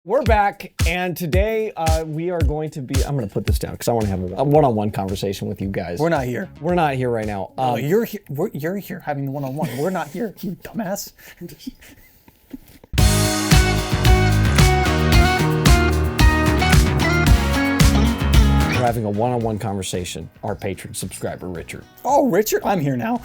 We're back, and today we are going to be, I'm going to put this down because I want to have a one-on-one conversation with you guys. We're not here. We're not here right now. You're here. You're here having the one-on-one. We're not here, you dumbass. We're having a one-on-one conversation. Our patron subscriber, Richard. Oh, Richard, I'm here now.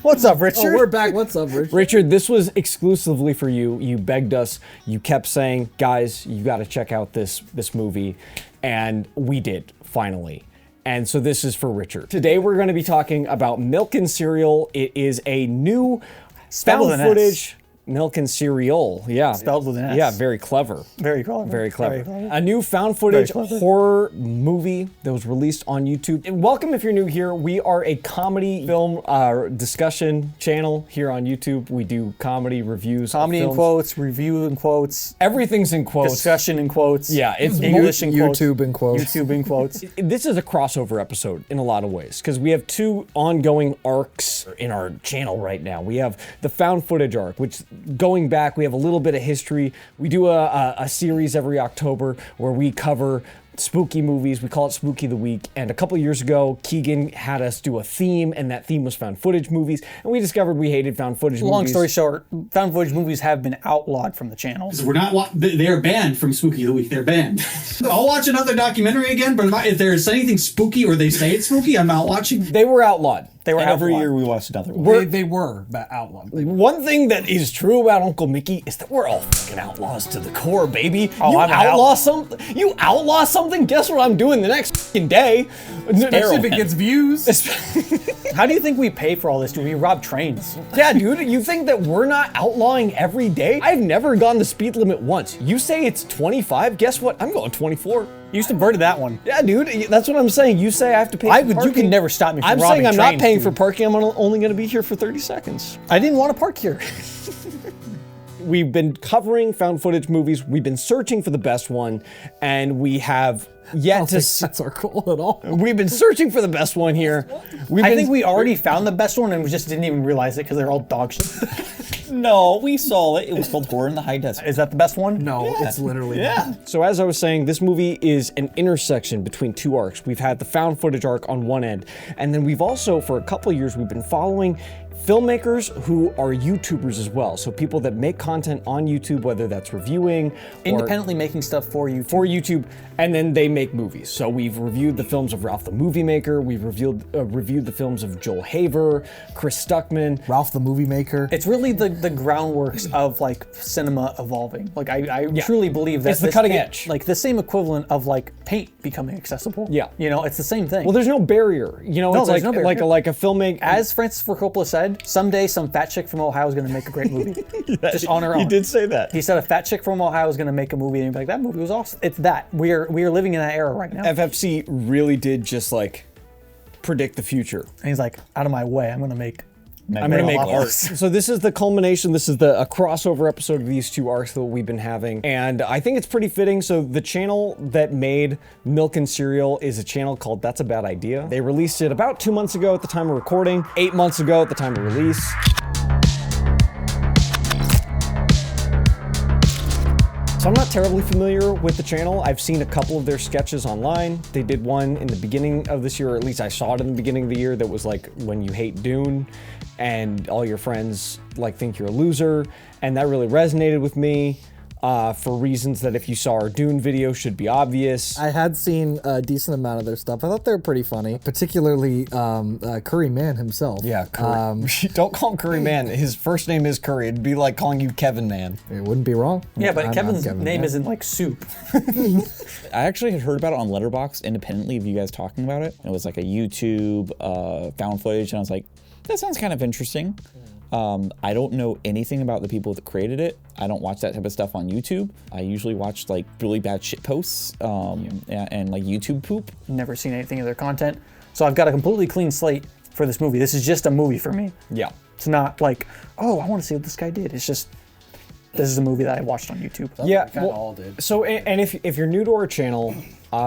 What's up, Richard? Oh, we're back. What's up, Richard? Richard, this was exclusively for you. You begged us. You kept saying, guys, you got to check out this movie. And we did, finally. And so this is for Richard. Today we're going to be talking about Milk and Cereal. It is a new found footage. Milk and Cereal, yeah. Spelled with an S. Yeah, very clever. Very clever. Very clever. Very clever. A new found footage horror movie that was released on YouTube. And welcome if you're new here. We are a comedy film discussion channel here on YouTube. We do comedy reviews. Comedy in quotes, review in quotes. Everything's in quotes. Discussion in quotes. Yeah, it's English in quotes. YouTube in quotes. YouTube in quotes. This is a crossover episode in a lot of ways because we have two ongoing arcs in our channel right now. We have the found footage arc, which going back, we have a little bit of history. We do a series every October where we cover spooky movies. We call it Spooky the Week. And a couple years ago, Keegan had us do a theme, and that theme was found footage movies. And we discovered we hated found footage movies. Long story short, found footage movies have been outlawed from the channel. We're not. They're banned from Spooky the Week. They're banned. I'll watch another documentary again, but if there's anything spooky or they say it's spooky, I'm not watching. They were outlawed. They were Every outlawed. year we watched another one. They were outlawed. One thing that is true about Uncle Mickey is that we're all fucking outlaws to the core, baby. Oh, I'm an outlaw. You outlaw something, guess what I'm doing the next fucking day? Especially if it gets views. How do you think we pay for all this? Do we rob trains? Yeah, dude, you think that we're not outlawing every day? I've never gone the speed limit once. You say it's 25, guess what? I'm going 24. You subverted that one. Yeah, dude, that's what I'm saying. You say I have to pay for parking. You can never stop me from I'm robbing saying I'm not trains, paying dude. for parking. I'm only going to be here for 30 seconds. I didn't want to park here. We've been covering found footage movies. We've been searching for the best one, and we have yet to. That's our goal at all. We've been searching for the best one here. I think we already found the best one and we just didn't even realize it because they're all dog shit. No, we saw it. It was called Horror in the High Desert. Is that the best one? No, it's literally not. So as I was saying, this movie is an intersection between two arcs. We've had the found footage arc on one end, and then we've also, for a couple of years, we've been following filmmakers who are YouTubers as well. So people that make content on YouTube, whether that's reviewing, Independently making stuff for you. for YouTube, and then they make movies. So we've reviewed the films of Ralph the Movie Maker, we've reviewed the films of Joel Haver, Chris Stuckman. Ralph the Movie Maker. It's really the groundworks of like cinema evolving. Like I truly believe that It's the cutting edge. Like the same equivalent of like paint becoming accessible. Yeah. You know, it's the same thing. Well, there's no barrier. You know, No, it's there's like no barrier. like a filmmaker. As Francis Ford Coppola said, someday some fat chick from Ohio is going to make a great movie. Just on her own. He did say that. He said a fat chick from Ohio is going to make a movie and he'd be like, that movie was awesome. It's that. We are living in that era right now. FFC really did just like predict the future. And he's like, out of my way, I'm going to make I'm gonna make Megalopolis. art. So this is the culmination. This is a crossover episode of these two arcs that we've been having, and I think it's pretty fitting. So the channel that made Milk and Cereal is a channel called That's a Bad Idea. They released it about 2 months ago at the time of recording, 8 months ago at the time of release. So I'm not terribly familiar with the channel. I've seen a couple of their sketches online. They did one in the beginning of this year, or at least I saw it in the beginning of the year, that was like when you hate Dune and all your friends like think you're a loser. And that really resonated with me for reasons that if you saw our Dune video should be obvious. I had seen a decent amount of their stuff. I thought they were pretty funny, particularly Curry Man himself. Yeah, Curry. Don't call him Curry Man. His first name is Curry. It'd be like calling you Kevin Man. It wouldn't be wrong. Yeah, but I'm Kevin's Kevin name Man. isn't like soup. I actually had heard about it on Letterboxd independently of you guys talking about it. It was like a YouTube found footage, and I was like, that sounds kind of interesting. I don't know anything about the people that created it. I don't watch that type of stuff on YouTube. I usually watch like really bad shit posts and like YouTube poop. Never seen anything of their content. So I've got a completely clean slate for this movie. This is just a movie for me. Yeah. It's not like, oh, I want to see what this guy did. It's just, this is a movie that I watched on YouTube. Yeah, kinda all did. So, and if you're new to our channel,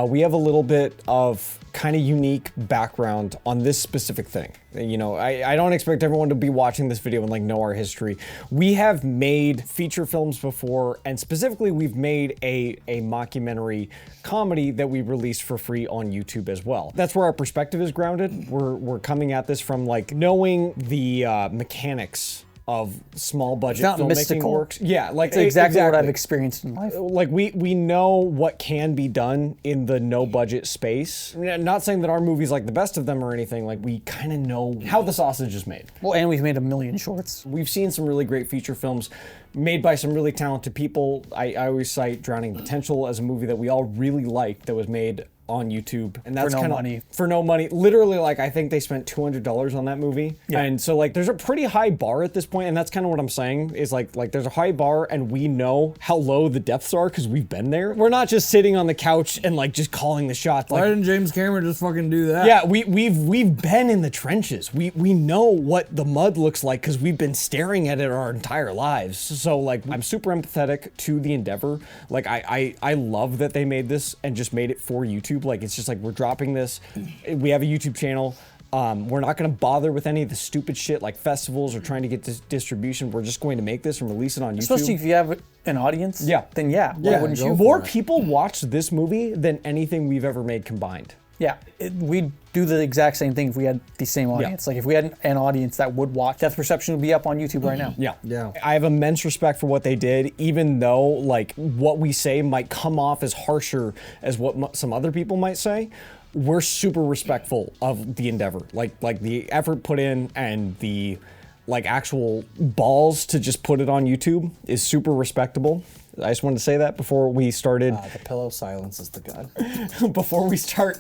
we have a little bit of kind of unique background on this specific thing. You know, I don't expect everyone to be watching this video and like know our history. We have made feature films before, and specifically we've made a mockumentary comedy that we released for free on YouTube as well. That's where our perspective is grounded. We're coming at this from like knowing the mechanics of small budget not filmmaking mystical. works. Yeah, like It's exactly what I've experienced in life. like we know what can be done in the no budget space. Not saying that our movie's like the best of them or anything, like we kind of know how the sausage is made. Well, and we've made a million shorts. We've seen some really great feature films made by some really talented people. I always cite Drowning Potential as a movie that we all really liked that was made on YouTube, and that's no kind of money. for no money. Literally, like I think they spent $200 on that movie, and so like there's a pretty high bar at this point, and that's kind of what I'm saying is like there's a high bar, and we know how low the depths are because we've been there. We're not just sitting on the couch and like just calling the shots. Why Like, didn't James Cameron just fucking do that? yeah, we've been in the trenches. We know what the mud looks like because we've been staring at it our entire lives. So like I'm super empathetic to the endeavor. Like I love that they made this and just made it for YouTube. Like it's just like we're dropping this. We have a YouTube channel. We're not going to bother with any of the stupid shit like festivals or trying to get this distribution. We're just going to make this and release it on YouTube. Especially if you have an audience. Yeah. Then yeah. Why wouldn't go you? for More it. people watch this movie than anything we've ever made combined. Yeah. We'd do the exact same thing if we had the same audience. Like if we had an audience that would watch, Death Perception would be up on YouTube right now. Yeah. Yeah. I have immense respect for what they did, even though like what we say might come off as harsher as what some other people might say. We're super respectful of the endeavor, like the effort put in and the like actual balls to just put it on YouTube is super respectable. I just wanted to say that before we started. The pillow silence is the god. Before we start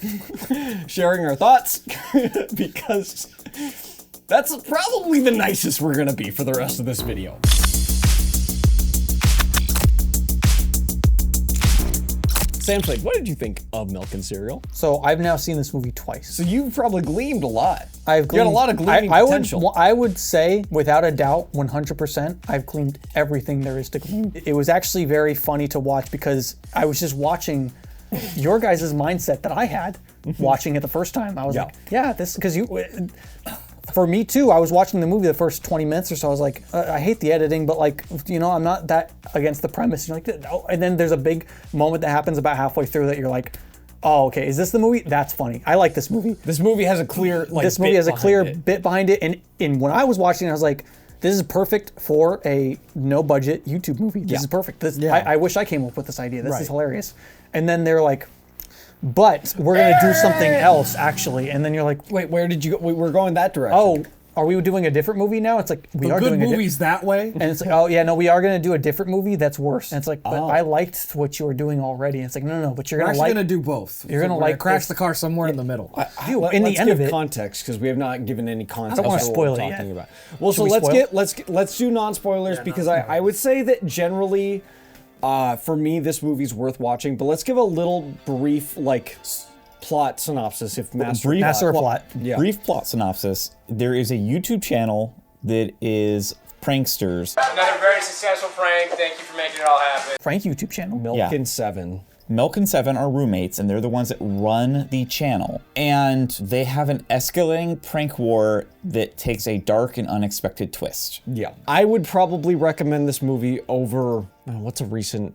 sharing our thoughts, because that's probably the nicest we're gonna be for the rest of this video. Sam's like, what did you think of Milk and Cereal? So I've now seen this movie twice. So you've probably gleamed a lot. I've You got a lot of gleaming potential. I would say, without a doubt, 100%, I've gleaned everything there is to glean. It was actually very funny to watch because I was just watching your guys' mindset that I had watching it the first time. I was like, yeah, this, because for me too, I was watching the movie the first 20 minutes or so. I was like, I hate the editing, but like, you know, I'm not that against the premise. You're like, oh. And then there's a big moment that happens about halfway through that you're like, oh, okay, is this the movie? That's funny. I like this movie. This movie has a clear like. This movie bit has a clear behind it. bit behind it. And when I was watching it, I was like, this is perfect for a no budget YouTube movie. This is perfect. I wish I came up with this idea. This is hilarious. And then they're like, but we're going to do something else actually. And then you're like, Wait, where did you go? We're going that direction. oh, are we doing a different movie now? It's like, we are Good doing movies that way. and it's like, oh yeah, no, we are going to do a different movie that's worse. And it's like, but I liked what you were doing already. And it's like, no, but you're We're going to actually like. gonna do both. You're gonna We're like crash this. the car somewhere in the middle. in the Let's end give of it, context because we have not given any context. I don't wanna for what spoil we're it yet. talking about. Well, Should so we let's do non-spoilers because I would say that generally, for me, this movie's worth watching. But let's give a little brief like plot synopsis, if master plot. Yeah. Brief plot synopsis. There is a YouTube channel that is pranksters. Another very successful prank. Thank you for making it all happen. Frank YouTube channel. Milk Yeah. and Seven. Milk and Seven are roommates, and they're the ones that run the channel. And they have an escalating prank war that takes a dark and unexpected twist. Yeah, I would probably recommend this movie over. What's a recent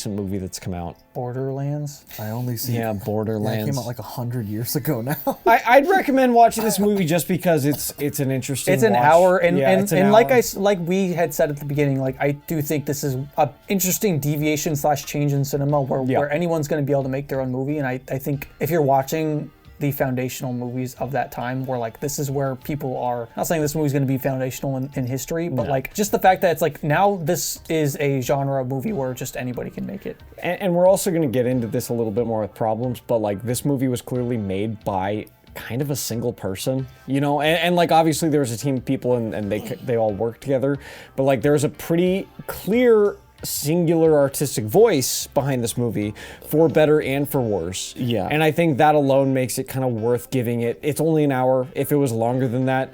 movie that's come out? Borderlands. I only see. Yeah, It Borderlands. came out like 100 years ago now. I'd recommend watching this movie just because it's an interesting. It's an watch. hour, and Yeah, it's an and hour. like we had said at the beginning, like I do think this is a interesting deviation / change in cinema where anyone's going to be able to make their own movie, and I think if you're watching the foundational movies of that time, where like this is where people are. Not saying this movie's going to be foundational in history, but like just the fact that it's like now this is a genre of movie where just anybody can make it. And we're also going to get into this a little bit more with problems, but like this movie was clearly made by kind of a single person, you know, and like obviously there was a team of people and they all worked together, but like there's a pretty clear singular artistic voice behind this movie, for better and for worse. Yeah. And I think that alone makes it kind of worth giving it. It's only an hour. If it was longer than that,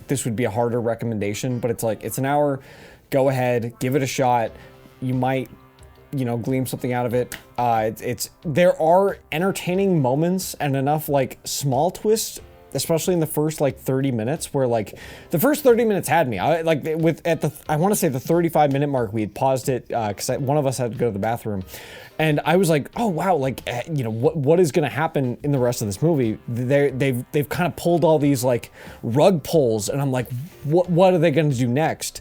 this would be a harder recommendation, but it's like, it's an hour. Go ahead, give it a shot. You might glean something out of it. There are entertaining moments and enough like small twists, especially in the first like 30 minutes, where like the first 30 minutes had me. I want to say the 35-minute mark, we had paused it because one of us had to go to the bathroom, and I was like, oh wow, like what is going to happen in the rest of this movie? They've kind of pulled all these like rug pulls, and I'm like, what are they going to do next?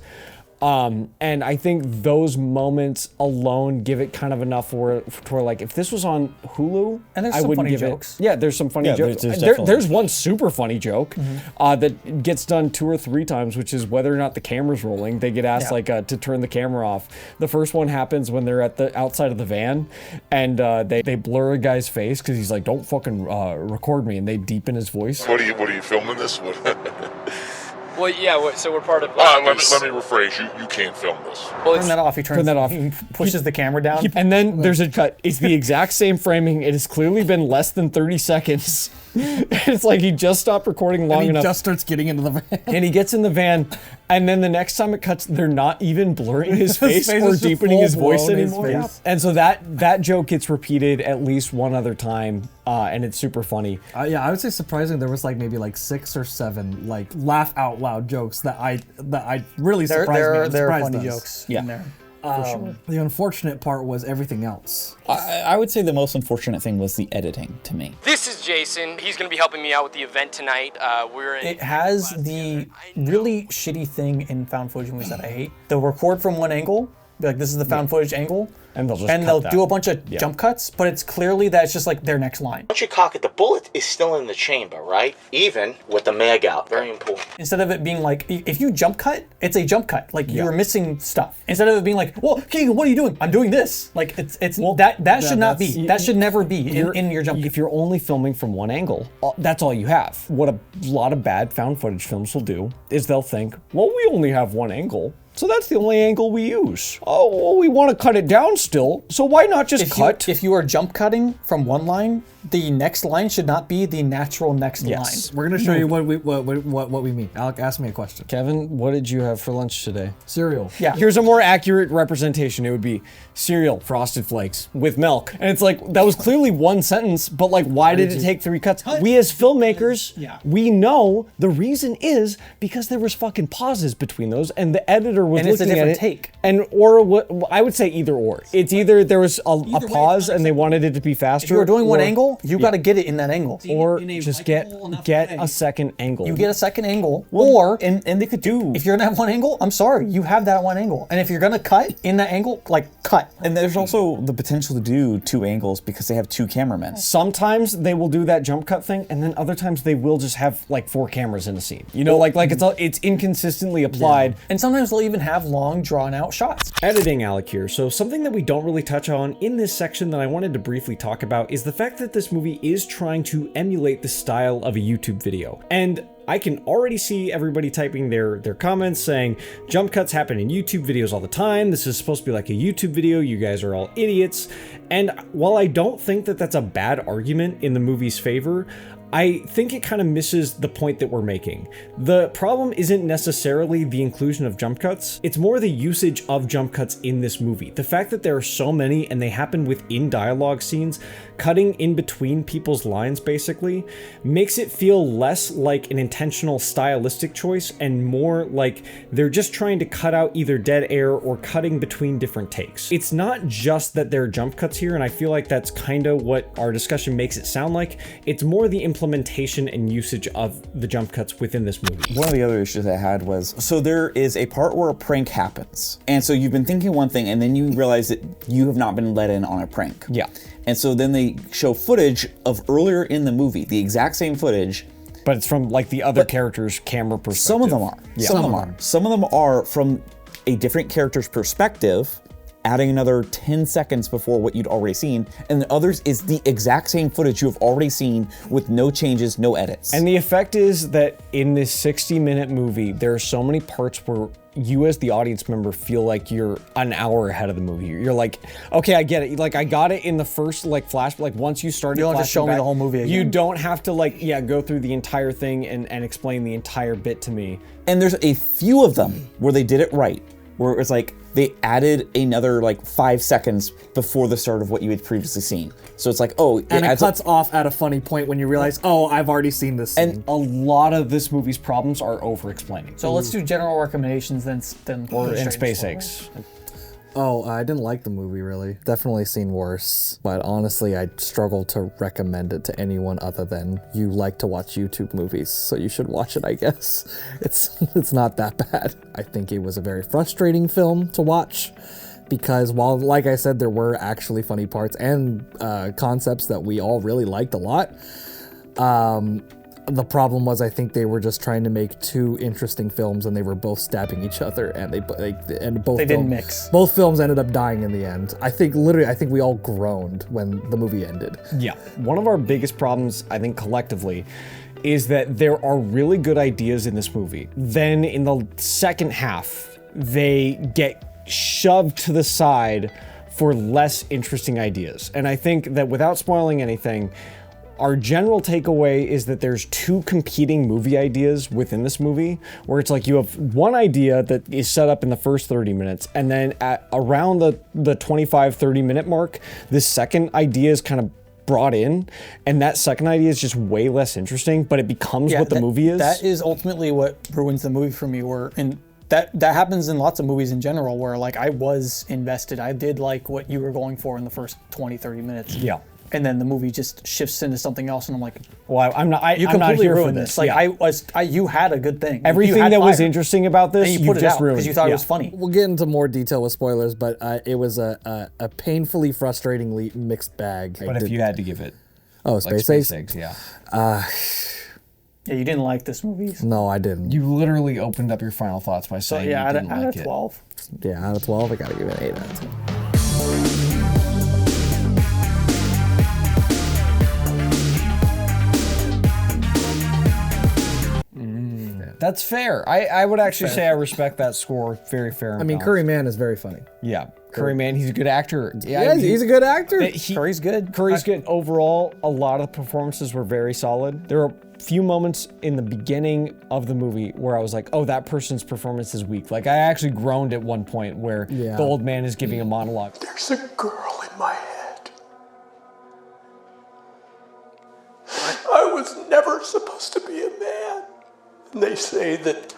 And I think those moments alone give it kind of enough where like if this was on Hulu, and there's I some wouldn't funny give jokes. it. Yeah, there's some funny jokes. There's one super funny joke that gets done 2 or 3 times, which is whether or not the camera's rolling. They get asked to turn the camera off. The first one happens when they're at the outside of the van, and they blur a guy's face because he's like, "Don't fucking record me," and they deepen his voice. What are you filming this? Well, yeah, so we're part of... let me rephrase. You can't film this. Well, Turn that off. He turns that off. He pushes the camera down. And then there's a cut. It's the exact same framing. It has clearly been less than 30 seconds. It's like he just stopped recording long And he enough. just starts getting into the van. And he gets in the van, and then the next time it cuts, they're not even blurring his face face or is just deepening his voice full-blown his anymore. face. And so that joke gets repeated at least one other time, and it's super funny. Yeah, I would say surprising. There was like maybe like 6 or 7 like laugh out loud jokes that I really surprised me. There are surprised funny us. jokes Yeah. in there. The unfortunate part was everything else. I would say the most unfortunate thing was the editing to me. This is Jason. He's going to be helping me out with the event tonight. We're in... It has the really shitty thing in found footage movies that I hate. They'll record from one angle, be like, this is the found footage angle, And they'll just they'll cut do that. a bunch of jump cuts, but it's clearly that it's just like their next line. Once you cock it, the bullet is still in the chamber, right? Even with the mag out. Very important. Instead of it being like, if you jump cut, it's a jump cut. Like you're missing stuff. Instead of it being like, well, Keegan, what are you doing? I'm doing this. Like that should not be. That should never be in your jump cut. If you're only filming from one angle, that's all you have. What a lot of bad found footage films will do is they'll think, well, we only have one angle, so that's the only angle we use. Oh, well, we want to cut it down still, so why not just cut? If you are jump cutting from one line, the next line should not be the natural next line. We're gonna show you what we mean. Alec, ask me a question. Kevin, what did you have for lunch today? Cereal. Yeah. Here's a more accurate representation. It would be cereal, Frosted Flakes with milk. And it's like, that was clearly one sentence, but like, why did it take 3 cuts? We as filmmakers, we know the reason is because there was fucking pauses between those, and the editor was And it's a looking at different it. take. And or what I would say either or. It's either there was a pause and they wanted it to be faster. If you were doing one or- angle, you got to get it in that angle. or just get a second angle. You get a second angle, or And they could do. if you're gonna have one angle, I'm sorry, you have that one angle. And if you're gonna cut in that angle, like cut. And there's also the potential to do 2 angles because they have 2 cameramen. Sometimes they will do that jump cut thing, and then other times they will just have like 4 cameras in a scene. You know, like it's inconsistently applied. And sometimes they'll even have long, drawn out shots. Editing, Alec here. So something that we don't really touch on in this section that I wanted to briefly talk about is the fact that this movie is trying to emulate the style of a YouTube video. And I can already see everybody typing their comments saying, jump cuts happen in YouTube videos all the time. This is supposed to be like a YouTube video. You guys are all idiots. And while I don't think that that's a bad argument in the movie's favor, I think it kind of misses the point that we're making. The problem isn't necessarily the inclusion of jump cuts, it's more the usage of jump cuts in this movie. The fact that there are so many and they happen within dialogue scenes, cutting in between people's lines basically, makes it feel less like an intentional stylistic choice and more like they're just trying to cut out either dead air or cutting between different takes. It's not just that there are jump cuts here, and I feel like that's kind of what our discussion makes it sound like. It's more the implementation and usage of the jump cuts within this movie. One of the other issues I had was, so there is a part where a prank happens. And so you've been thinking one thing and then you realize that you have not been let in on a prank. Yeah. And so then they show footage of earlier in the movie, the exact same footage. But it's from like the other character's camera perspective. Some of them are. Yeah. Some of them are. Some of them are from a different character's perspective, adding another 10 seconds before what you'd already seen, and the others is the exact same footage you have already seen with no changes, no edits. And the effect is that in this 60-minute movie, there are so many parts where you as the audience member feel like you're an hour ahead of the movie. You're like, okay, I get it. Like I got it in the first like flash, like once you started You don't have to flashing show me back, the whole movie again. You don't have to like, go through the entire thing and explain the entire bit to me. And there's a few of them where they did it right. where it was like they added another like 5 seconds before the start of what you had previously seen. So it's like, oh, And it adds cuts off at a funny point when you realize, oh, I've already seen this scene. And A lot of this movie's problems are over-explaining. So let's do general recommendations, then Or go in straight Space into Eggs. Oh, I didn't like the movie, really. Definitely seen worse. But honestly, I struggle to recommend it to anyone other than you like to watch YouTube movies, so you should watch it, I guess. It's not that bad. I think it was a very frustrating film to watch because while, like I said, there were actually funny parts and concepts that we all really liked a lot, the problem was I think they were just trying to make two interesting films and they were both stabbing each other and both didn't mix. Both films ended up dying in the end. I think we all groaned when the movie ended. Yeah. One of our biggest problems, I think collectively, is that there are really good ideas in this movie. Then in the second half, they get shoved to the side for less interesting ideas. And I think that without spoiling anything, our general takeaway is that there's two competing movie ideas within this movie, where it's like you have one idea that is set up in the first 30 minutes, and then at around the 25, 30 minute mark, this second idea is kind of brought in, and that second idea is just way less interesting, but it becomes what the movie is. That is ultimately what ruins the movie for me, that happens in lots of movies in general, where like I was invested. I did like what you were going for in the first 20, 30 minutes. Yeah. And then the movie just shifts into something else, and I'm like, Well, I'm not completely here for ruined this. this. Like Yeah. you had a good thing. Everything You had that was fire, interesting about this, and you you put it just out ruined. because you thought it Yeah. was funny. We'll get into more detail with spoilers, but it was a painfully, frustratingly mixed bag. But if you had to give it, Oh, like Space Eggs? Eggs, yeah. Yeah, you didn't like this movie. No, I didn't. You literally opened up your final thoughts by So saying yeah, you out didn't of like it. 12. Yeah, out of 12, I gotta give it an 8 out of 10. That's fair. I would actually say I respect that score. Very fair. I mean, Curry Man is very funny. Yeah, Curry Man. He's a good actor. Yeah, he's a good actor. Curry's good. Curry's good. Overall, a lot of the performances were very solid. There were a few moments in the beginning of the movie where I was like, oh, that person's performance is weak. Like, I actually groaned at one point where the old man is giving a monologue. There's a girl in my head. I was never supposed to be a man. And they say that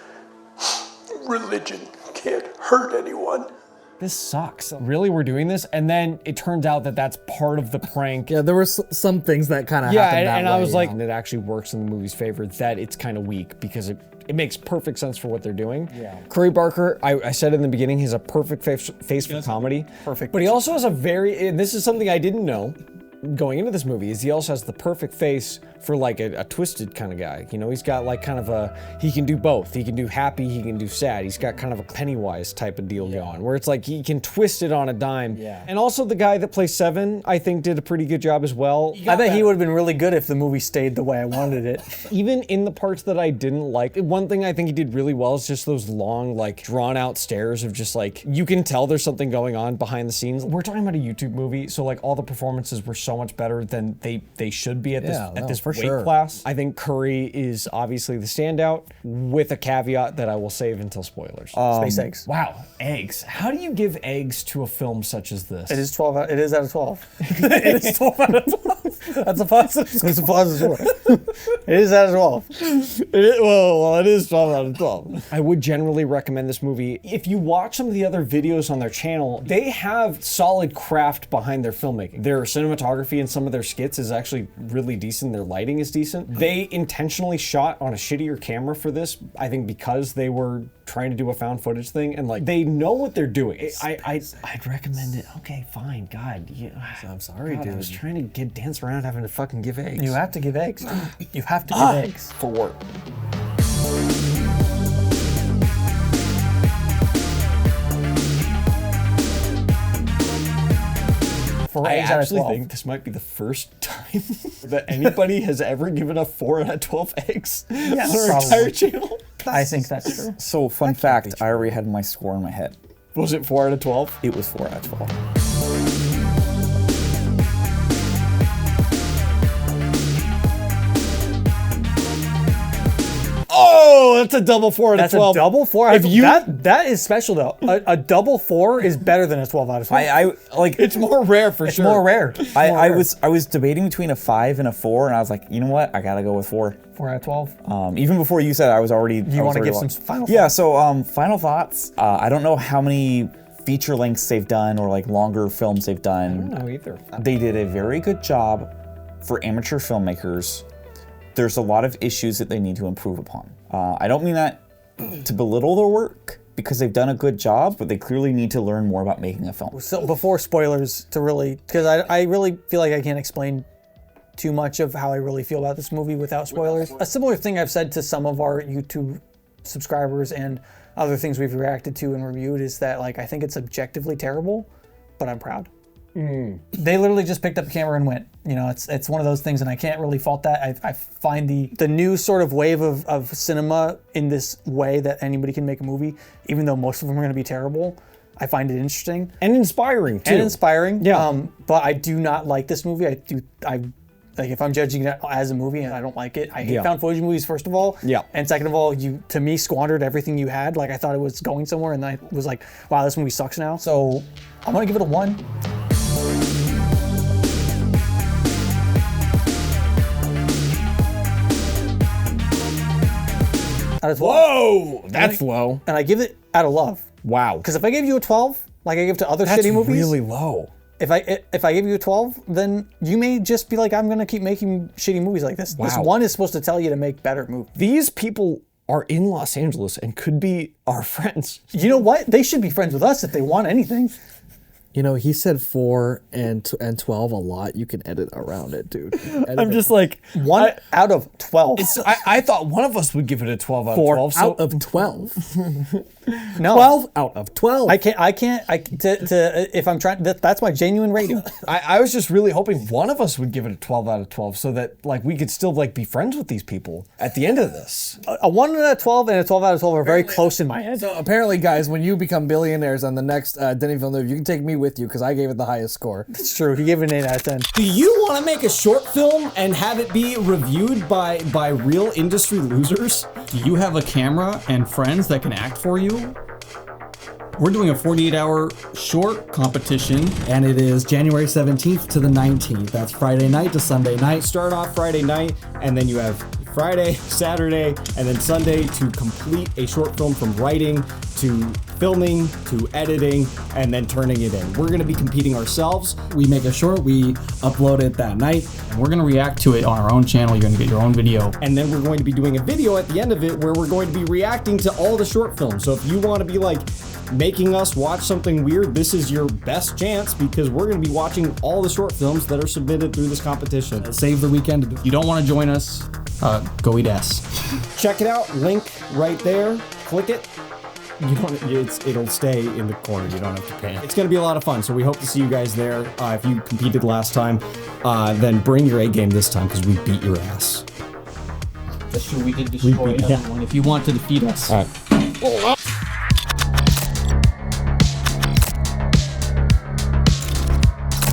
religion can't hurt anyone. This sucks. Really, we're doing this? And then it turns out that that's part of the prank. Yeah, there were some things that kind of Yeah, happened that and way, I was like, you know? it actually works in the movie's favor that it's kind of weak because it makes perfect sense for what they're doing. Yeah. Curry Barker, I said in the beginning, he has a perfect face for comedy. Perfect. But he also has a and this is something I didn't know going into this movie, is he also has the perfect face for like a twisted kind of guy. You know, he's got like kind of he can do both. He can do happy, he can do sad. He's got kind of a Pennywise type of deal going, where it's like he can twist it on a dime. Yeah. And also the guy that plays Seven, I think did a pretty good job as well. I bet he would have been really good if the movie stayed the way I wanted it. Even in the parts that I didn't like, one thing I think he did really well is just those long, like drawn out stares of just like, you can tell there's something going on behind the scenes. We're talking about a YouTube movie, so like all the performances were so much better than they should be at this weight class. I think Curry is obviously the standout, with a caveat that I will save until spoilers. Space Eggs. Wow, eggs. How do you give eggs to a film such as this? It is 12. It is out of 12. It is 12 out of 12. That's a positive. It's a positive score. It is out of 12. Well, it is 12 out of 12. I would generally recommend this movie. If you watch some of the other videos on their channel, they have solid craft behind their filmmaking. Their cinematography and some of their skits is actually really decent. Their lighting is decent. They intentionally shot on a shittier camera for this, I think because they were trying to do a found footage thing, and like they know what they're doing. I'd recommend it. Okay, fine. God, I'm sorry, God, dude. I was trying to dance around having to fucking give eggs. You have to give eggs. You have to give eggs. For work. I actually think this might be the first time that anybody has ever given a 4 out of 12 eggs on our entire channel. I think that's true. So, fun fact, I already had my score in my head. Was it 4 out of 12? It was 4 out of 12. Oh, That's a double 4 out of That's 12. a double 4. If you- that is special though. A double 4 is better than a 12 out of 12. I like It's more rare for it's sure. more rare. It's more I rare. was debating between a 5 and a 4, and I was like, you know what? I gotta go with 4. 4 out of 12. Even before you said, I was already. You want to give some final thoughts? Yeah. So final thoughts. I don't know how many feature lengths they've done or like longer films they've done. No, either. They did a very good job for amateur filmmakers. There's a lot of issues that they need to improve upon. I don't mean that to belittle their work, because they've done a good job, but they clearly need to learn more about making a film. So before spoilers, to really, because I really feel like I can't explain too much of how I really feel about this movie without spoilers. A similar thing I've said to some of our YouTube subscribers and other things we've reacted to and reviewed is that like I think it's objectively terrible, but I'm proud. They literally just picked up the camera and went. You know, it's one of those things, and I can't really fault that. I find the new sort of wave of cinema in this way that anybody can make a movie, even though most of them are going to be terrible. I find it interesting And inspiring, too. and inspiring. Yeah. But I do not like this movie. I like if I'm judging it as a movie and I don't like it. I hate Yeah. found footage movies, first of all. Yeah. And second of all, you to me squandered everything you had. Like I thought it was going somewhere, and I was like, wow, this movie sucks now. So I'm gonna give it a 1. Out of 12. Whoa! That's low. And I give it out of love. Wow. Because if I gave you a 12, like I give to other That's shitty movies, really low. if I give you a 12, then you may just be like, I'm gonna keep making shitty movies like this. This Wow. 1 is supposed to tell you to make better movies. These people are in Los Angeles and could be our friends. You know what? They should be friends with us if they want anything. You know, he said 4 and 12 a lot. You can edit around it, dude. I'm just like, 1 out of 12. I thought one of us would give it a 12 out of 4 12. So out of 12. No. 12 out of 12. I can't, if I'm trying, that's my genuine rating. I was just really hoping one of us would give it a 12 out of 12 so that like we could still like be friends with these people at the end of this. A 1 out of 12 and a 12 out of 12 are very close in my head. So apparently, guys, when you become billionaires on the next Denis Villeneuve, you can take me with you because I gave it the highest score. It's true. He gave it an 8 out of 10. Do you want to make a short film and have it be reviewed by real industry losers? Do you have a camera and friends that can act for you? We're doing a 48-hour short competition, and it is January 17th to the 19th. That's Friday night to Sunday night. Start off Friday night, and then you have Friday, Saturday, and then Sunday to complete a short film from writing to filming to editing and then turning it in. We're going to be competing ourselves. We make a short, we upload it that night, and we're going to react to it on our own channel. You're going to get your own video. And then we're going to be doing a video at the end of it where we're going to be reacting to all the short films. So if you want to be like making us watch something weird, this is your best chance because we're going to be watching all the short films that are submitted through this competition. Save the weekend. If you don't want to join us, go eat ass. Check it out, link right there, click it. It'll stay in the corner, you don't have to pay. It's gonna be a lot of fun, so we hope to see you guys there. If you competed last time, then bring your A game this time because we beat your ass. That's true, we did destroy everyone. If you want to defeat us. All right.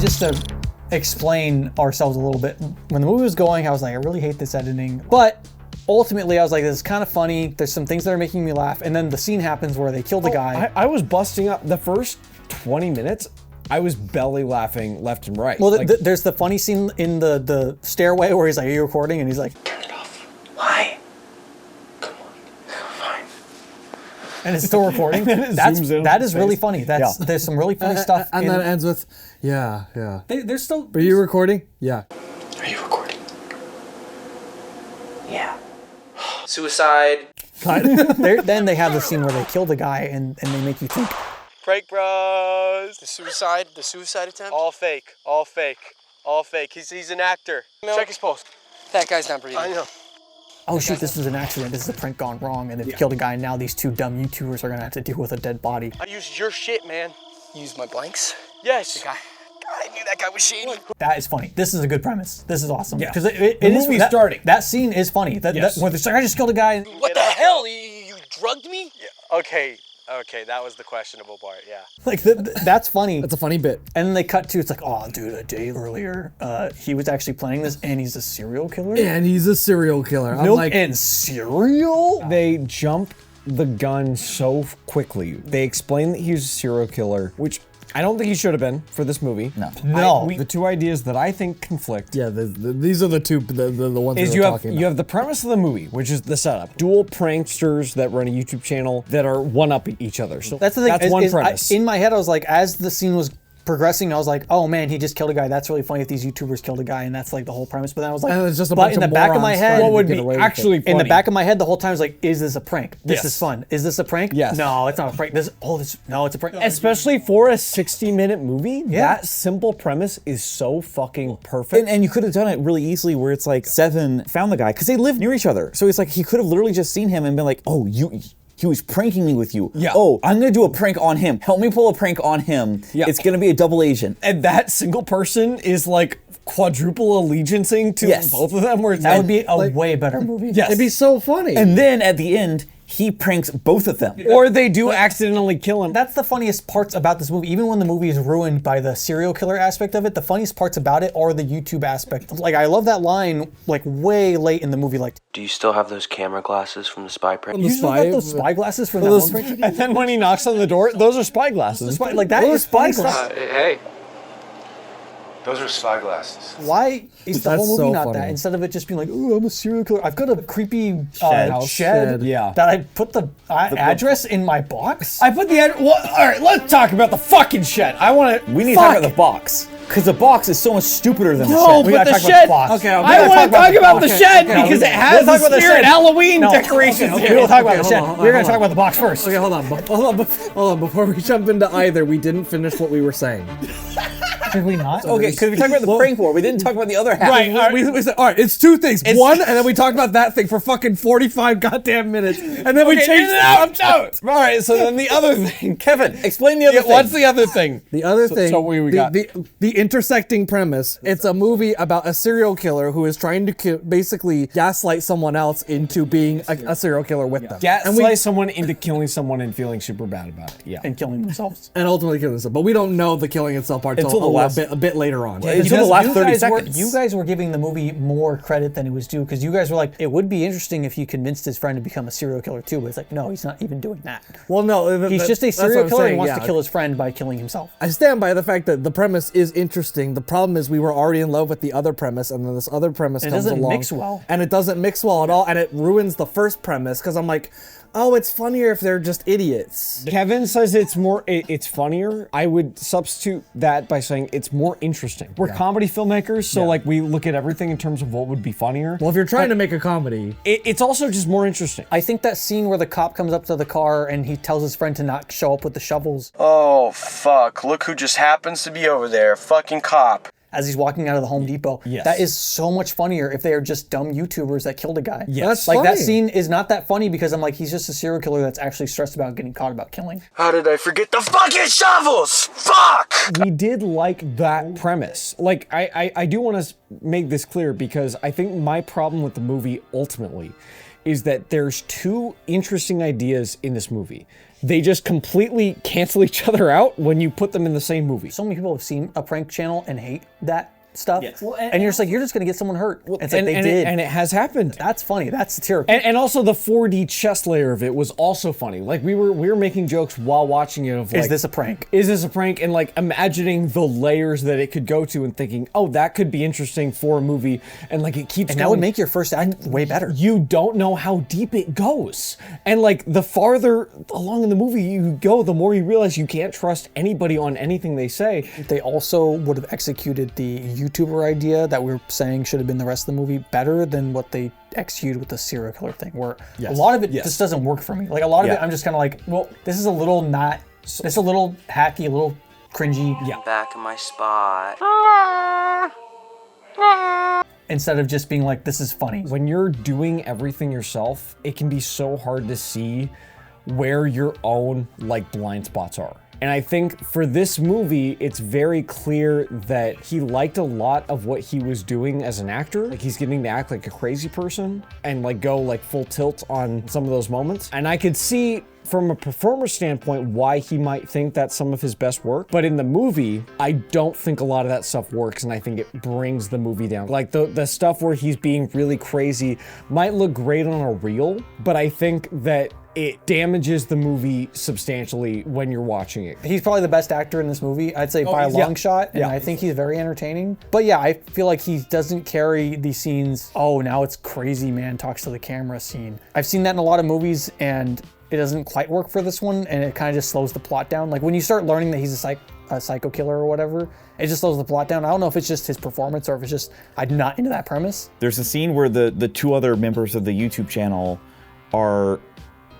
Just to explain ourselves a little bit, when the movie was going, I was like, I really hate this editing. But ultimately, I was like, this is kind of funny. There's some things that are making me laugh. And then the scene happens where they kill the guy. I was busting up the first 20 minutes. I was belly laughing left and right. Well, Like, there's the funny scene in the stairway where he's like, are you recording? And he's like, Turn it off. Why? Come on. Fine. and it's still recording. zooms in on That his is really face. funny. There's some really funny stuff. And in- then it ends with, yeah. there's still. Are you recording? Yeah. Are you recording? Yeah. Suicide. Then they have the scene where they kill the guy and they make you think. Prank bros. The suicide attempt. All fake. He's an actor. Check his post. That guy's not breathing. I know. Oh shoot, this was an accident. This is a prank gone wrong, and they've killed a guy. And now these two dumb YouTubers are gonna have to deal with a dead body. I used your shit, man. Use my blanks? Yes. God, I knew that guy was shady. That is funny. This is a good premise. This is awesome. Yeah. Because it The is movie's starting. That scene is funny. Yes. Where they're like, I just killed a guy. What the hell? You drugged me? Yeah. Okay. Okay, that was the questionable part, yeah. Like, that's funny. It's a funny bit. And then they cut to, it's like, oh, dude, a day earlier, he was actually planning this, and he's a serial killer? And he's a serial killer. I'm Milk like, and cereal? They jump the gun so quickly. They explain that he's a serial killer, which I don't think he should have been for this movie. No. The two ideas that I think conflict yeah, these are the two, the ones is we were talking about. you have the premise of the movie, which is the setup. Dual pranksters that run a YouTube channel that are one-upping each other. So That's the thing. That's one premise. In my head, I was like, as the scene was progressing, I was like, oh man, he just killed a guy. That's really funny if these YouTubers killed a guy, and that's like the whole premise. But then I was like, And it's just a but bunch in of the back of morons my trying head, to what would get be away with actually it. funny? in the back of my head, the whole time I was like, is this a prank? This Yes. is fun. Is this a prank? Yes. No, it's not a prank. No, it's a prank. Especially for a 60-minute movie, that simple premise is so fucking perfect. And you could have done it really easily where it's like Seven found the guy because they live near each other. So it's like he could have literally just seen him and been like, oh, he was pranking me with you. Yeah. Oh, I'm gonna do a prank on him. Help me pull a prank on him. Yeah. It's gonna be a double agent. And that single person is like quadruple allegiancing to Yes. both of them, where it's That would be a way better movie. yes. It'd be so funny. And then at the end, he pranks both of them. Or they do accidentally kill him. That's the funniest parts about this movie. Even when the movie is ruined by the serial killer aspect of it, the funniest parts about it are the YouTube aspect. Like, I love that line, like, way late in the movie, like, Do you still have those camera glasses from the spy prank? you still got those spy glasses from that one prank? And then when he knocks on the door, those are spy glasses. Like, that is spy glasses. Hey. Those are spy glasses. Why is the That's whole movie so not funny. that? Instead of it just being like, oh, I'm a serial killer. I've got a creepy House shed yeah. that I put the address in my box. I put the well, all right, let's talk about the fucking shed. I want to. We need to talk about the box. Because the box is so much stupider than the No, shed. but the talk about shed. the box. Okay, I want to talk about the shed because it has We'll talk the about the spirit shed. Halloween No, decorations. okay, in it. we'll talk about the hold shed. on, We're going hold to talk on. about the box first. Okay, hold on. Before we jump into either, we didn't finish what we were saying. Did we not? Okay, because we talked about the prank war. We didn't talk about the other half. Right. We said, all right, it's two things. One, and then we talked about that thing for fucking 45 goddamn minutes. And then we changed it up. All right, so then the other thing, Kevin, explain the other thing. What's the other thing? The other thing, so we got- the intersecting premise. It's a movie about a serial killer who is trying to basically gaslight someone else into being a serial killer with them. Gaslight someone into killing someone and feeling super bad about it. Yeah. And killing themselves. And ultimately killing themselves. But we don't know the killing itself part Until until the last- a bit later on. Until the last 30 guys seconds. you guys were giving the movie more credit than it was due, because you guys were like, it would be interesting if he convinced his friend to become a serial killer too, but it's like, no, he's not even doing that. Well, no. He's just a that's what serial I'm killer and saying, wants yeah. to kill his friend by killing himself. I stand by the fact that the premise is interesting. The problem is we were already in love with the other premise, and then this other premise And it comes doesn't along. mix well. And it doesn't mix well at all, and it ruins the first premise, because I'm like, oh, it's funnier if they're just idiots. Kevin says it's funnier. I would substitute that by saying it's more interesting. We're comedy filmmakers, so like we look at everything in terms of what would be funnier. Well, if you're trying to make a comedy, It's also just more interesting. I think that scene where the cop comes up to the car and he tells his friend to not show up with the shovels Oh, fuck. Look who just happens to be over there. Fucking cop. as he's walking out of the Home Depot. Yes. That is so much funnier if they are just dumb YouTubers that killed a guy. Yes. That's Like, that funny. scene is not that funny because I'm like, he's just a serial killer that's actually stressed about getting caught about killing. How did I forget the fucking shovels? Fuck! We did like that premise. Like, I do want to make this clear because I think my problem with the movie ultimately is that there's two interesting ideas in this movie. They just completely cancel each other out when you put them in the same movie. So many people have seen a prank channel and hate that stuff. Yes. Well, and you're just like, you're just gonna get someone hurt. It's like and, they and did. and it has happened. That's funny. That's satirical. And also the 4D chest layer of it was also funny. Like we were making jokes while watching it of like, Is this a prank? Is this a prank? And like imagining the layers that it could go to and thinking, oh, that could be interesting for a movie. And like it keeps And going. that would make your first act way better. You don't know how deep it goes. And like the farther along in the movie you go, the more you realize you can't trust anybody on anything they say. They also would have executed the YouTuber idea that we were saying should have been the rest of the movie better than what they executed with the serial killer thing, where a lot of it just doesn't work for me. Like a lot of it, I'm just kind of like, well, this is a little not, this is a little hacky, a little cringy. Yeah. Back in my spot. Instead of just being like, this is funny. When you're doing everything yourself, it can be so hard to see where your own like blind spots are. And I think for this movie, it's very clear that he liked a lot of what he was doing as an actor. Like he's getting to act like a crazy person and like go like full tilt on some of those moments. And I could see from a performer standpoint why he might think that's some of his best work. But in the movie, I don't think a lot of that stuff works, and I think it brings the movie down. Like the stuff where he's being really crazy might look great on a reel, but I think that it damages the movie substantially when you're watching it. He's probably the best actor in this movie, I'd say by a long shot, and I think he's very entertaining. But yeah, I feel like he doesn't carry these scenes, oh, now it's crazy man talks to the camera scene. I've seen that in a lot of movies, and it doesn't quite work for this one, and it kind of just slows the plot down. Like when you start learning that he's a psycho killer or whatever, it just slows the plot down. I don't know if it's just his performance or if it's just, I'm not into that premise. There's a scene where the two other members of the YouTube channel are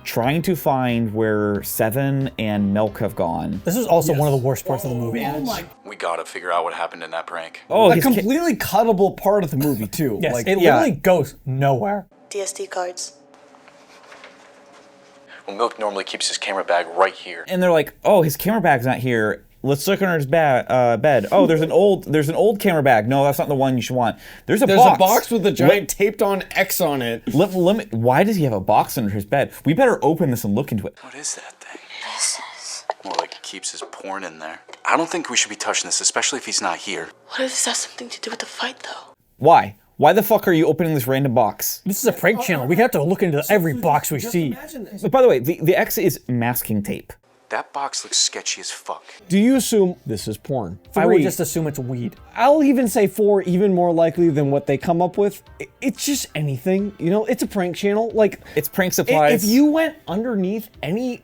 trying to find where Seven and Milk have gone. This is also one of the worst parts of the movie. We gotta figure out what happened in that prank. Oh, a completely cuttable part of the movie too. Yes, Like, it literally goes nowhere. DSD cards. Well, Milk normally keeps his camera bag right here. And they're like, oh, his camera bag's not here. Let's look under his bed. Oh, there's an old camera bag. No, that's not the one you should want. There's a box with a giant taped on X on it. Why does he have a box under his bed? We better open this and look into it. What is that thing? This is... More like he keeps his porn in there. I don't think we should be touching this, especially if he's not here. What if this has something to do with the fight, though? Why? Why the fuck are you opening this random box? This is a prank channel. We have to look into every box we see. But by the way, the X is masking tape. That box looks sketchy as fuck. Do you assume this is porn? I would 3, just assume it's weed. I'll even say 4, even more likely than what they come up with. It's just anything, you know. It's a prank channel. Like it's prank supplies. If you went underneath any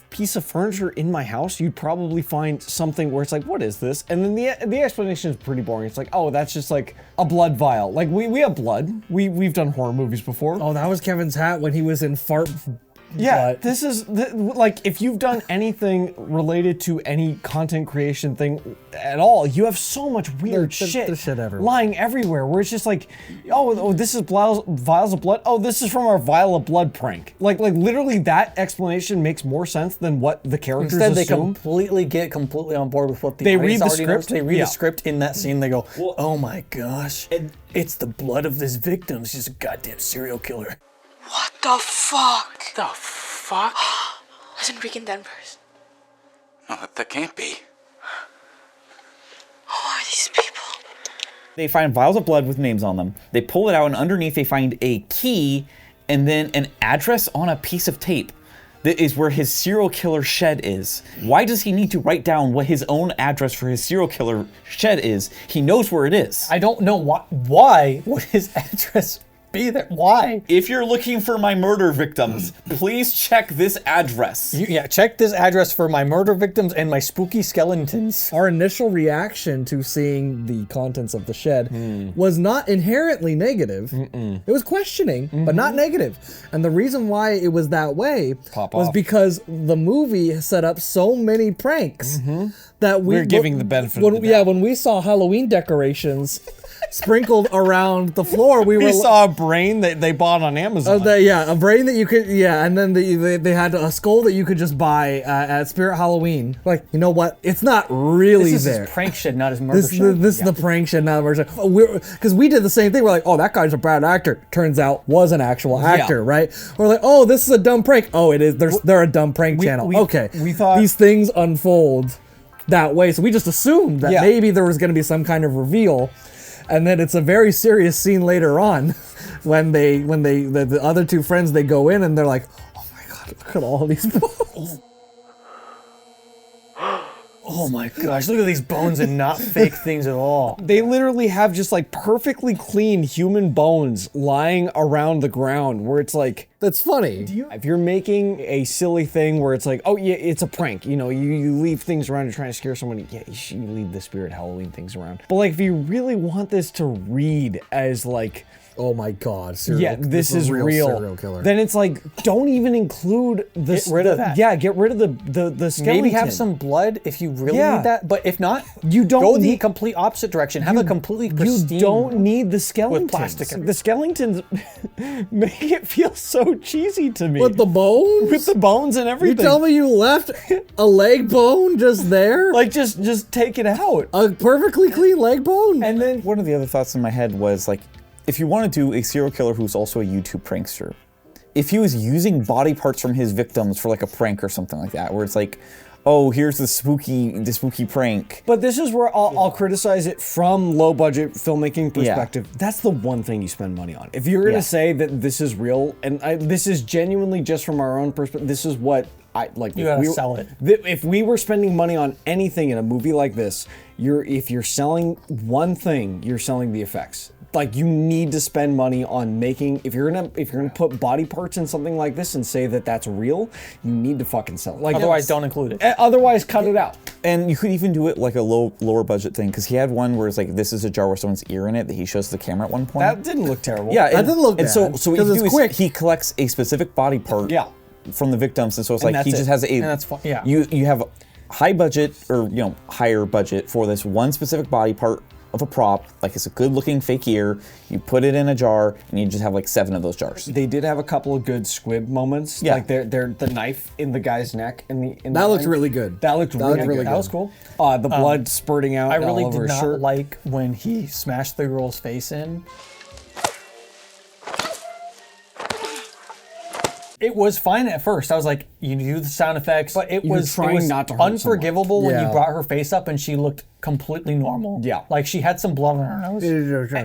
piece of furniture in my house, you'd probably find something where it's like, what is this? And then the explanation is pretty boring. It's like, oh, that's just like a blood vial. Like we have blood. We've done horror movies before. Oh, that was Kevin's hat when he was in Fart. Yeah, this is like if you've done anything related to any content creation thing at all, you have so much weird shit lying everywhere where it's just like, oh, this is vials of blood. Oh, this is from our vial of blood prank. Like literally that explanation makes more sense than what the characters Instead, assume. they get completely on board with what the they audience read the already script. knows. They read the script in that scene. They go, oh my gosh, it's the blood of this victim. She's a goddamn serial killer. What the fuck? The fuck? Isn't Rick in Denver's? No, that can't be. Who are these people? They find vials of blood with names on them. They pull it out, and underneath they find a key and then an address on a piece of tape. That is where his serial killer shed is. Why does he need to write down what his own address for his serial killer shed is? He knows where it is. I don't know why would his address be there? Why? If you're looking for my murder victims, please check this address. Check this address for my murder victims and my spooky skeletons. Our initial reaction to seeing the contents of the shed was not inherently negative. It was questioning, but not negative. And the reason why it was that way was because the movie set up so many pranks that we're giving the benefit of the doubt. When we saw Halloween decorations sprinkled around the floor, we saw a brain that they bought on Amazon. A brain that you could, and then they had a skull that you could just buy at Spirit Halloween. Like, you know what? It's not really this is there. His prank shed, not his murder shed. This is the prank shed, not the murder shed. Because we did the same thing. We're like, oh, that guy's a bad actor. Turns out was an actual actor, right? We're like, oh, this is a dumb prank. Oh, it is. They're a dumb prank channel. Okay, we thought these things unfold that way, so we just assumed that maybe there was going to be some kind of reveal. And then it's a very serious scene later on when the other two friends, they go in and they're like, oh my God, look at all these bones. Oh my gosh, look at these bones and not fake things at all. They literally have just like perfectly clean human bones lying around the ground where it's like, that's funny. If you're making a silly thing where it's like, oh yeah, it's a prank, you know, you leave things around, you're trying to scare somebody, yeah, you leave the Spirit Halloween things around. But like, if you really want this to read as like, oh my God, this is real serial killer, then it's like, don't even include this. Get rid of that. Yeah, get rid of the skeleton. Maybe have some blood if you really need that, but if not, you don't go the complete opposite direction. Have a completely pristine. You don't need the skeletons. With plastic. The skeletons make it feel so cheesy to me. With the bones? With the bones and everything. You tell me you left a leg bone just there? Like, just take it out. A perfectly clean leg bone? And then one of the other thoughts in my head was like, if you want to do a serial killer who's also a YouTube prankster, if he was using body parts from his victims for like a prank or something like that, where it's like, oh, here's the spooky prank. But this is where I'll criticize it from low budget filmmaking perspective. That's the one thing you spend money on. If you're gonna say that this is real, and this is genuinely just from our own perspective, this is what I like. You gotta sell it. If we were spending money on anything in a movie like this, if you're selling one thing, you're selling the effects. Like, you need to spend money on making, if you're gonna put body parts in something like this and say that that's real, you need to fucking sell it. Like, otherwise, don't include it. Otherwise, cut it out. And you could even do it like a lower budget thing, because he had one where it's like, this is a jar with someone's ear in it that he shows the camera at one point. That didn't look terrible. Yeah, That didn't look bad, so what he it's do quick. is he collects a specific body part from the victims, and so it's And like he that's just it. has a. And that's fine. Yeah. You have high budget, or higher budget for this one specific body part of a prop, like it's a good looking fake ear, you put it in a jar, and you just have like 7 of those jars. They did have a couple of good squib moments. Yeah. Like the knife in the guy's neck in That looked really good. That looked really really good. That was cool. The blood spurting out I really all over did his not shirt. like when he smashed the girl's face in. It was fine at first. I was like, you do the sound effects, but it You're was trying not to hurt unforgivable when you Yeah. brought her face up and she looked completely normal. Yeah. Like she had some blood on her nose.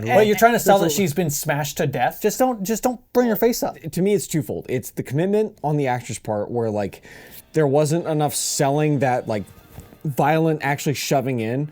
But you're trying to sell that she's been smashed to death. Just don't bring her face up. To me, it's twofold. It's the commitment on the actor's part, where like there wasn't enough selling that like violent actually shoving in.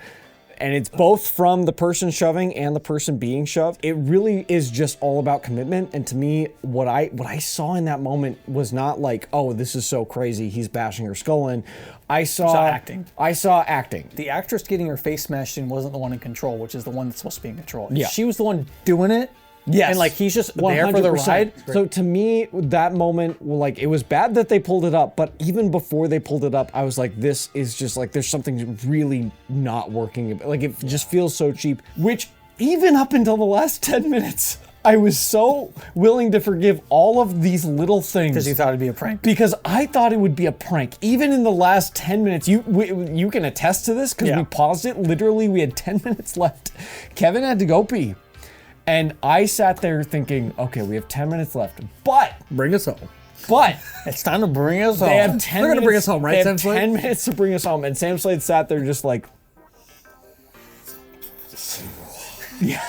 And it's both from the person shoving and the person being shoved. It really is just all about commitment. And to me, what I saw in that moment was not like, oh, this is so crazy, he's bashing her skull in. I saw acting. I saw acting. The actress getting her face smashed in wasn't the one in control, which is the one that's supposed to be in control. Yeah. She was the one doing it. Yes. And like he's just there for the 100%. ride. So to me, that moment, like, it was bad that they pulled it up, but even before they pulled it up, I was like, this is just like, there's something really not working. Like, it just feels so cheap, which even up until the last 10 minutes, I was so willing to forgive all of these little things. Because you thought it'd be a prank. Because I thought it would be a prank. Even in the last 10 minutes, you can attest to this, because we paused it. Literally, we had 10 minutes left. Kevin had to go pee. And I sat there thinking, okay, we have 10 minutes left, but Bring us home. It's time to bring us home. they have 10 They're gonna minutes. bring us home, right, They Sam have Slade? 10 minutes to bring us home. And Sam Slade sat there just like, yeah.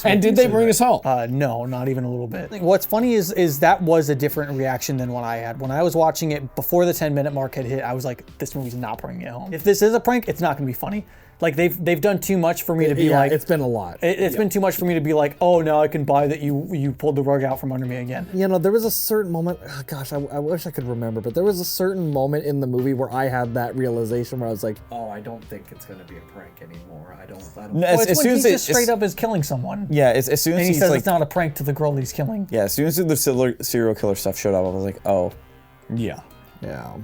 And did they bring us home? No, not even a little bit. What's funny is that was a different reaction than what I had. When I was watching it before the 10-minute mark had hit, I was like, this movie's not bringing it home. If this is a prank, it's not gonna be funny. Like they've done too much for me to be like. It's been a lot. It's been too much for me to be like, oh, now I can buy that you pulled the rug out from under me again. There was a certain moment, oh gosh, I wish I could remember, but there was a certain moment in the movie where I had that realization where I was like, oh, I don't think it's going to be a prank anymore. I don't. No, Well, it's as when soon he as just straight up is killing someone. Yeah, as soon as And he he's says like, it's not a prank to the girl that he's killing. yeah, as soon as the serial killer stuff showed up, I was like, oh, Yeah. yeah.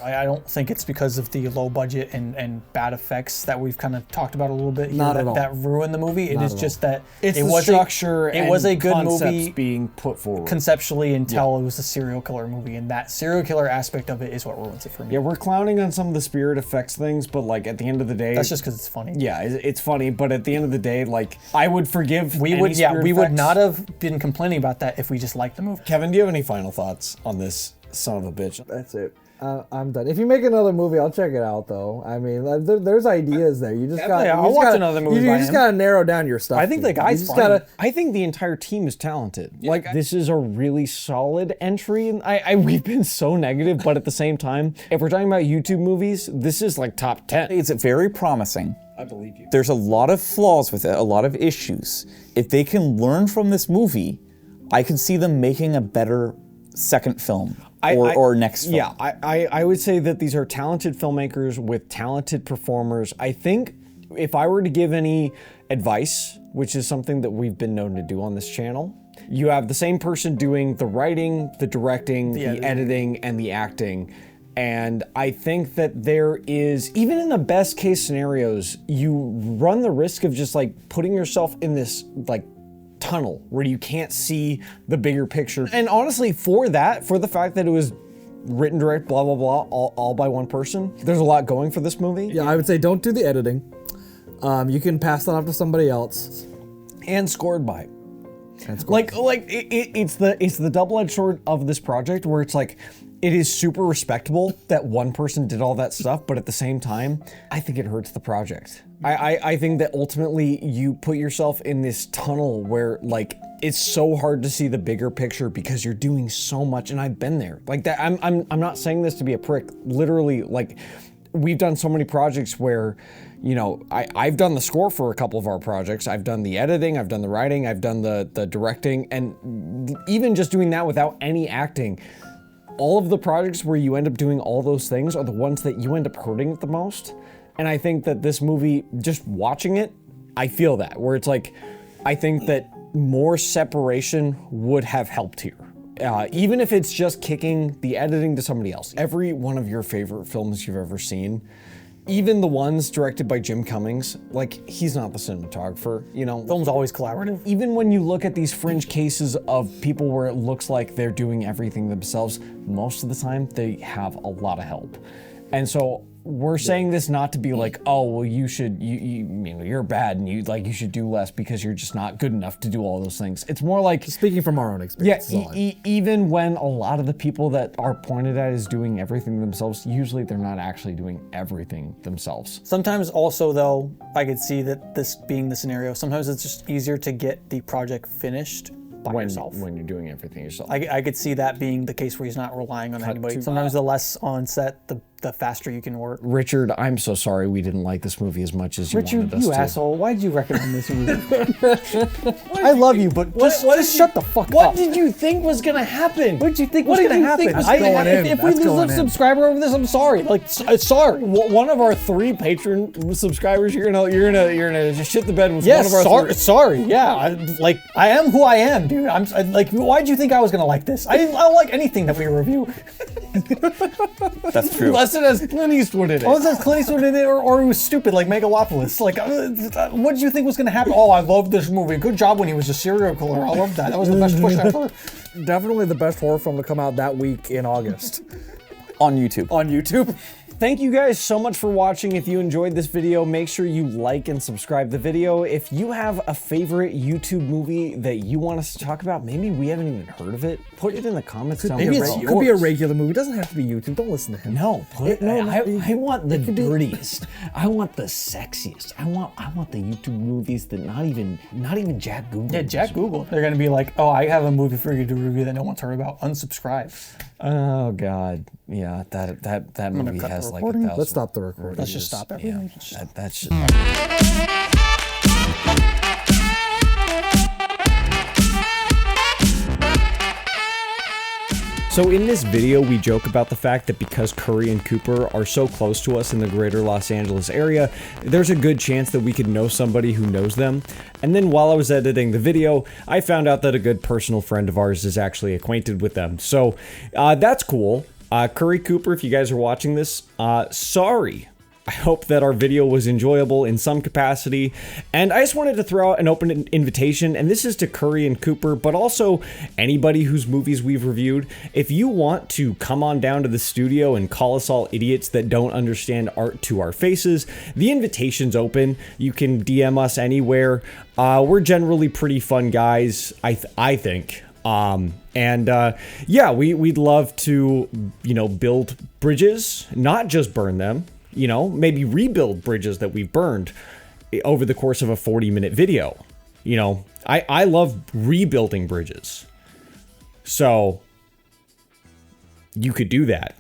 I don't think it's because of the low budget and bad effects that we've kind of talked about a little bit here Not at all. that ruined the movie. It Not is at just that It's it the was structure it was a good concepts movie being put forward. conceptually until it was a serial killer movie, and that serial killer aspect of it is what ruins it for me. Yeah, we're clowning on some of the spirit effects things, but like at the end of the day, That's just because it's funny. yeah, it's funny. But at the end of the day, like, I would forgive. We any would spirit we would effects. not have been complaining about that if we just liked the movie. Kevin, do you have any final thoughts on this son of a bitch? That's it. I'm done. If you make another movie, I'll check it out, though. I mean, there's ideas there. You just got. I'll watch another movie You by just him. gotta narrow down your stuff. I think the dude. guy's You just fine. gotta. I think the entire team is talented. Like, this is a really solid entry. And we've been so negative, but at the same time, if we're talking about YouTube movies, this is like top 10. it's very promising. I believe you. There's a lot of flaws with it, a lot of issues. If they can learn from this movie, I can see them making a better second film or next film. Yeah, I would say that these are talented filmmakers with talented performers. I think if I were to give any advice, which is something that we've been known to do on this channel, you have the same person doing the writing, the directing, the editing, and the acting. And I think that there is, even in the best case scenarios, you run the risk of just like putting yourself in this like tunnel where you can't see the bigger picture. And honestly, for the fact that it was written, direct, blah, blah, blah, all by one person, there's a lot going for this movie. Yeah, I would say don't do the editing. You can pass that off to somebody else. And scored by. It's the double-edged sword of this project where it's like, it is super respectable that one person did all that stuff, but at the same time, I think it hurts the project. I think that ultimately you put yourself in this tunnel where like it's so hard to see the bigger picture because you're doing so much, and I've been there. Like that, I'm not saying this to be a prick. Literally, like we've done so many projects where, you know, I've done the score for a couple of our projects. I've done the editing, I've done the writing, I've done the directing, and even just doing that without any acting. All of the projects where you end up doing all those things are the ones that you end up hurting the most. And I think that this movie, just watching it, I feel that, where it's like, I think that more separation would have helped here. Even if it's just kicking the editing to somebody else. Every one of your favorite films you've ever seen, even the ones directed by Jim Cummings, like, he's not the cinematographer, you know? Film's always collaborative. Even when you look at these fringe cases of people where it looks like they're doing everything themselves, most of the time they have a lot of help. And so we're saying this not to be like, oh, well, you know, you're bad and you should do less because you're just not good enough to do all those things. It's more like speaking from our own experience. Yeah, even when a lot of the people that are pointed at as doing everything themselves, usually they're not actually doing everything themselves. Sometimes also though, I could see that this being the scenario, sometimes it's just easier to get the project finished by yourself. When you're doing everything yourself. I could see that being the case where he's not relying on anybody. Sometimes the less on set, the faster you can work. Richard, I'm so sorry we didn't like this movie as much as you wanted us to. Richard, you asshole. Why did you recommend this movie? I love you, but just shut the fuck up. What did you think was gonna happen? What did you think was gonna happen? If we lose a subscriber over this, I'm sorry. Like, sorry. One of our 3 patron subscribers, you're gonna just shit the bed with one of our 3. Sorry. Yeah, I am who I am, dude. I'm like, why did you think I was gonna like this? I don't like anything that we review. That's true. Unless it has Clint Eastwood in it. Unless it has Clint Eastwood in it, or he was stupid like Megalopolis. Like, what did you think was gonna happen? Oh, I loved this movie. Good job when he was a serial killer. I loved that. That was the best push ever. Definitely the best horror film to come out that week in August. On YouTube. On YouTube. Thank you guys so much for watching. If you enjoyed this video, make sure you like and subscribe the video. If you have a favorite YouTube movie that you want us to talk about, maybe we haven't even heard of it, put it in the comments down below. It could be a regular movie. It doesn't have to be YouTube. Don't listen to him. No, I want the dirtiest. I want the sexiest. I want the YouTube movies that not even Jack Google. Yeah, Jack Google. They're gonna be like, oh, I have a movie for you to review that no one's heard about. Unsubscribe. Oh God, yeah, that movie has like 1,000. Let's stop the recording. Let's just stop everything. Yeah, that's just. So in this video, we joke about the fact that because Curry and Cooper are so close to us in the greater Los Angeles area, there's a good chance that we could know somebody who knows them. And then while I was editing the video, I found out that a good personal friend of ours is actually acquainted with them. So that's cool. Curry, Cooper, if you guys are watching this, sorry. I hope that our video was enjoyable in some capacity, and I just wanted to throw out an open invitation, and this is to Curry and Cooper, but also anybody whose movies we've reviewed. If you want to come on down to the studio and call us all idiots that don't understand art to our faces, the invitation's open. You can DM us anywhere. We're generally pretty fun guys, I think. Yeah, we'd love to, build bridges, not just burn them. Maybe rebuild bridges that we've burned over the course of a 40-minute video. I love rebuilding bridges. So you could do that.